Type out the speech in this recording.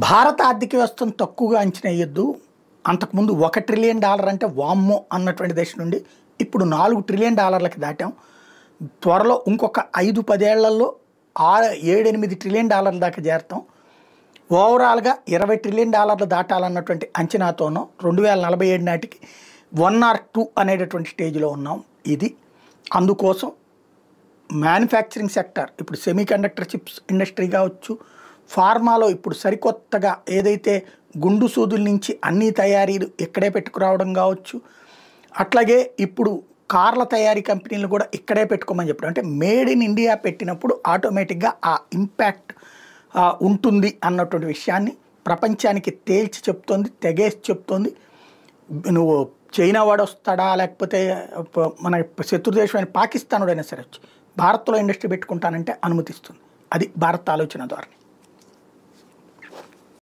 భారత ఆర్థిక వ్యవస్థను తక్కువగా అంచనా వేయొద్దు. అంతకుముందు $1 ట్రిలియన్ అంటే వామ్మో అన్నటువంటి దశ నుండి ఇప్పుడు $4 ట్రిలియన్ దాటాం. త్వరలో ఇంకొక 5-10 ఏళ్లలో 7-8 ట్రిలియన్ దాకా చేరతాం. ఓవరాల్గా $20 ట్రిలియన్ దాటాలన్నటువంటి అంచనాతోనో 2047 నాటికి 1 or 2 అనేటటువంటి స్టేజ్లో ఉన్నాం. ఇది అందుకోసం మ్యానుఫ్యాక్చరింగ్ సెక్టర్ ఇప్పుడు సెమీకండక్టర్ చిప్స్ ఇండస్ట్రీ కావచ్చు, ఫార్మాలో ఇప్పుడు సరికొత్తగా ఏదైతే గుండు సూదుల నుంచి అన్ని తయారీలు ఇక్కడే పెట్టుకురావడం కావచ్చు, అట్లాగే ఇప్పుడు కార్ల తయారీ కంపెనీలు కూడా ఇక్కడే పెట్టుకోమని చెప్పడం. అంటే మేడ్ ఇన్ ఇండియా పెట్టినప్పుడు ఆటోమేటిక్గా ఆ ఇంపాక్ట్ ఉంటుంది అన్నటువంటి విషయాన్ని ప్రపంచానికి తేల్చి చెప్తోంది, తెగేసి చెప్తోంది. నువ్వు చైనా వాడు వస్తాడా లేకపోతే మన శత్రుదేశమైన పాకిస్తాన్ వాడైనా సరే వచ్చి భారత్లో ఇండస్ట్రీ పెట్టుకుంటానంటే అనుమతిస్తుంది. అది భారత్ ఆలోచన ధోరణి.